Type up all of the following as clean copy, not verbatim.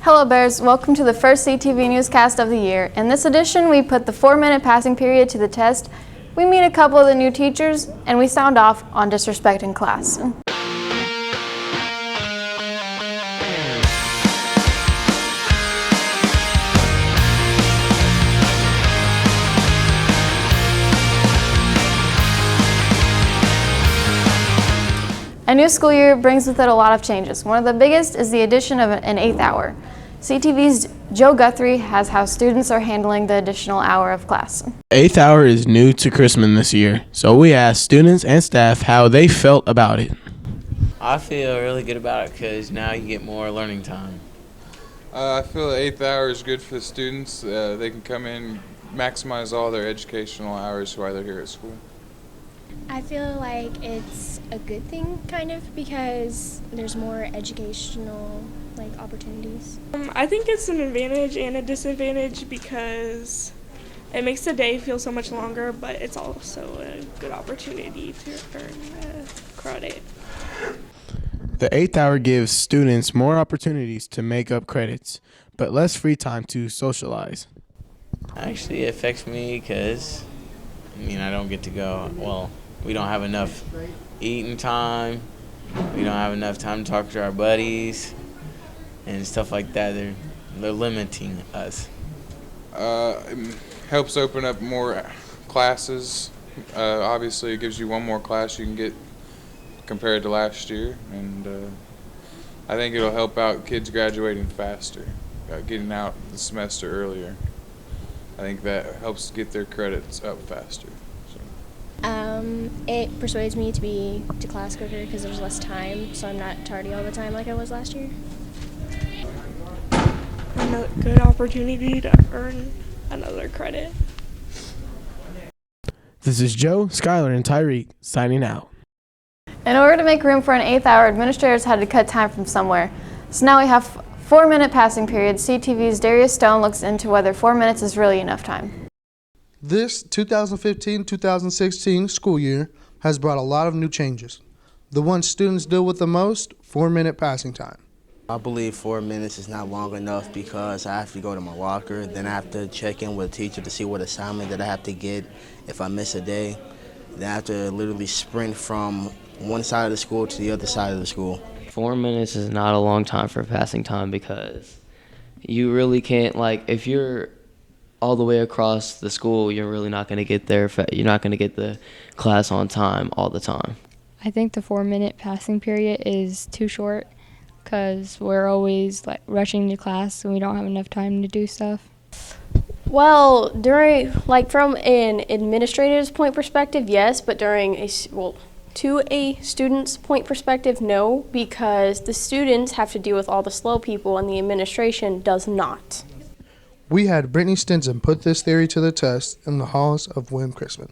Hello Bears, welcome to the first CTV newscast of the year. In this edition, we put the 4-minute passing period to the test, we meet a couple of the new teachers, and we sound off on disrespecting class. A new school year brings with it a lot of changes. One of the biggest is the addition of an 8th hour. CTV's Joe Guthrie has how students are handling the additional hour of class. The 8th hour is new to Chrisman this year, so we asked students and staff how they felt about it. I feel really good about it because now you get more learning time. I feel the 8th hour is good for the students. They can come in, maximize all their educational hours while they're here at school. I feel like it's a good thing, kind of, because there's more educational opportunities. I think it's an advantage and a disadvantage because it makes the day feel so much longer, but it's also a good opportunity to earn credit. The 8th hour gives students more opportunities to make up credits, but less free time to socialize. Actually, it affects me because, I don't get to go, we don't have enough eating time. We don't have enough time to talk to our buddies and stuff like that. They're limiting us. It helps open up more classes. Obviously, it gives you one more class you can get compared to last year, and I think it'll help out kids graduating faster, getting out the semester earlier. I think that helps get their credits up faster. It persuades me to be to class quicker because there's less time, so I'm not tardy all the time like I was last year. A good opportunity to earn another credit. This is Joe, Skylar, and Tyreek signing out. In order to make room for an 8th hour, administrators had to cut time from somewhere. So now we have 4-minute passing periods. CTV's Darius Stone looks into whether 4 minutes is really enough time. This 2015-2016 school year has brought a lot of new changes. The one students deal with the most, 4-minute passing time. I believe 4 minutes is not long enough because I have to go to my locker, then I have to check in with a teacher to see what assignment that I have to get if I miss a day. Then I have to literally sprint from one side of the school to the other side of the school. 4 minutes is not a long time for passing time because you really can't, if you're all the way across the school, you're really not going to get there. You're not going to get the class on time all the time. I think the 4-minute passing period is too short because we're always rushing to class and we don't have enough time to do stuff. Well, from an administrator's point perspective, yes, but to a student's point perspective, no, because the students have to deal with all the slow people and the administration does not. We had Brittany Stinson put this theory to the test in the halls of William Chrisman.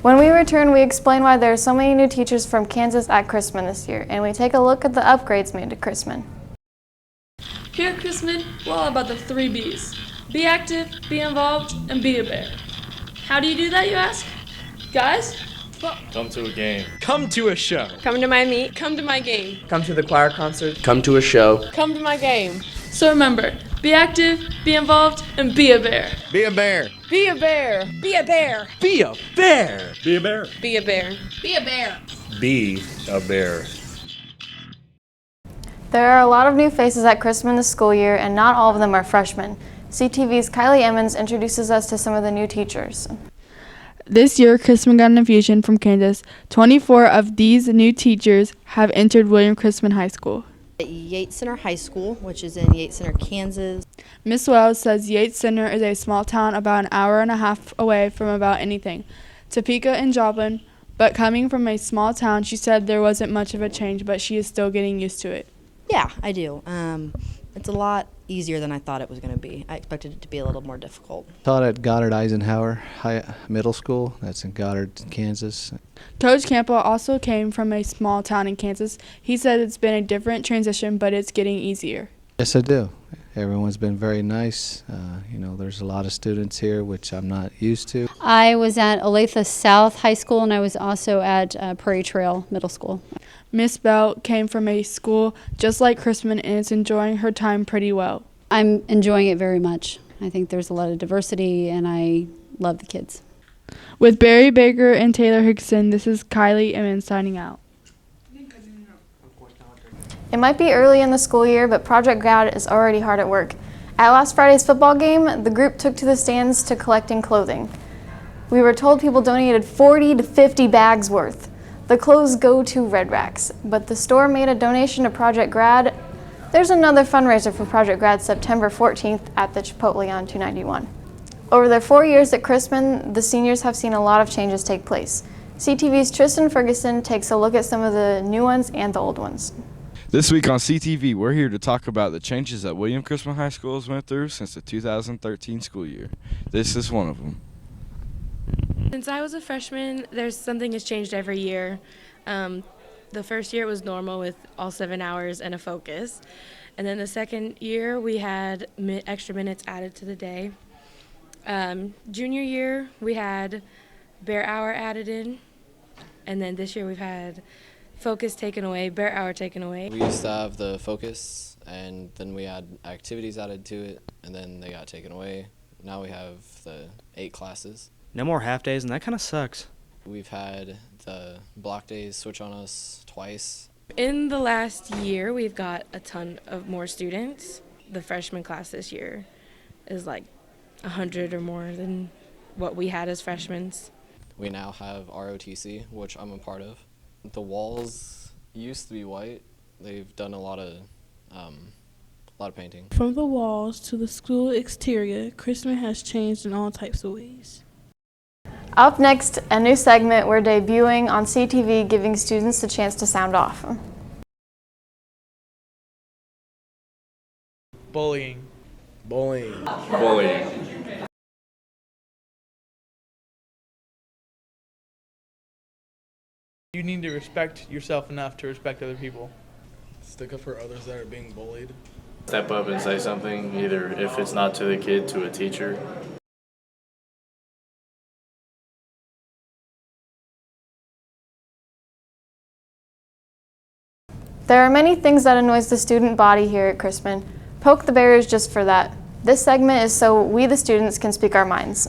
When we return, we explain why there are so many new teachers from Kansas at Chrisman this year, and we take a look at the upgrades made to Chrisman. Here at Chrisman, we're all about the 3 B's. Be active, be involved, and be a bear. How do you do that, you ask? Guys? Come to a game. Come to a show. Come to my meet. Come to my game. Come to the choir concert. Come to a show. Come to my game. So remember, be active, be involved, and be a bear. Be a bear. Be a bear. Be a bear. Be a bear. Be a bear. Be a bear. Be a bear. Be a bear. There are a lot of new faces at Chrisman this school year, and not all of them are freshmen. CTV's Kylie Emmons introduces us to some of the new teachers. This year, Chrisman got an infusion from Kansas. 24 of these new teachers have entered William Chrisman High School. At Yates Center High School, which is in Yates Center, Kansas. Miss Wells says Yates Center is a small town about an hour and a half away from about anything, Topeka and Joplin, but coming from a small town, she said there wasn't much of a change, but she is still getting used to it. Yeah, I do. It's a lot easier than I thought it was going to be. I expected it to be a little more difficult. Taught at Goddard Eisenhower Middle School. That's in Goddard, Kansas. Coach Campbell also came from a small town in Kansas. He said it's been a different transition, but it's getting easier. Yes, I do. Everyone's been very nice. There's a lot of students here, which I'm not used to. I was at Olathe South High School, and I was also at Prairie Trail Middle School. Miss Bell came from a school just like Chrisman and is enjoying her time pretty well. I'm enjoying it very much. I think there's a lot of diversity, and I love the kids. With Barry Baker and Taylor Hickson, this is Kylie Emmons signing out. It might be early in the school year, but Project Grad is already hard at work. At last Friday's football game, the group took to the stands to collecting clothing. We were told people donated 40 to 50 bags worth. The clothes go to Red Racks, but the store made a donation to Project Grad. There's another fundraiser for Project Grad September 14th at the Chipotle on 291. Over their 4 years at Chrisman, the seniors have seen a lot of changes take place. CTV's Tristan Ferguson takes a look at some of the new ones and the old ones. This week on CTV, we're here to talk about the changes that William Chrisman High School has went through since the 2013 school year. This is one of them. Since I was a freshman, something has changed every year. The first year it was normal with all 7 hours and a focus. And then the second year we had extra minutes added to the day. Junior year we had Bear Hour added in. And then this year we've had focus taken away, Bear Hour taken away. We used to have the focus, and then we had activities added to it, and then they got taken away. Now we have the 8 classes. No more half days, and that kind of sucks. We've had the block days switch on us twice. In the last year, we've got a ton of more students. The freshman class this year is like 100 or more than what we had as freshmen. We now have ROTC, which I'm a part of. The walls used to be white. They've done a lot of painting. From the walls to the school exterior, Chrisman has changed in all types of ways. Up next, a new segment we're debuting on CTV, giving students the chance to sound off. Bullying. Bullying. Bullying. You need to respect yourself enough to respect other people. Stick up for others that are being bullied. Step up and say something, either if it's not to the kid, to a teacher. There are many things that annoys the student body here at Chrisman. Poke the Bear is just for that. This segment is so we the students can speak our minds.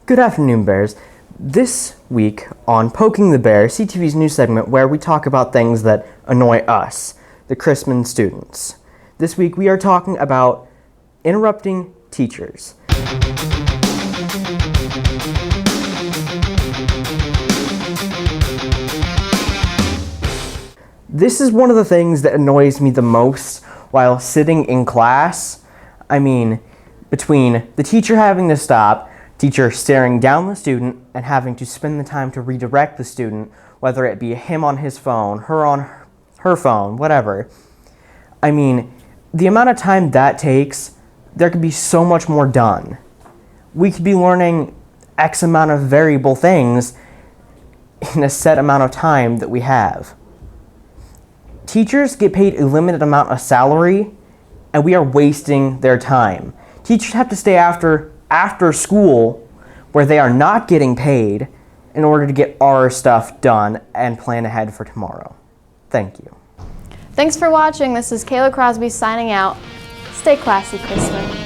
Good afternoon, Bears. This week on Poking the Bear, CTV's new segment where we talk about things that annoy us, the Chrisman students. This week we are talking about interrupting teachers. This is one of the things that annoys me the most while sitting in class. I mean, between the teacher having to stop, teacher staring down the student, and having to spend the time to redirect the student, whether it be him on his phone, her on her phone, whatever. I mean, the amount of time that takes, there could be so much more done. We could be learning X amount of variable things in a set amount of time that we have. Teachers get paid a limited amount of salary, and we are wasting their time. Teachers have to stay after school where they are not getting paid in order to get our stuff done and plan ahead for tomorrow. Thank you. Thanks for watching. This is Kayla Crosby signing out. Stay classy, Chrisman.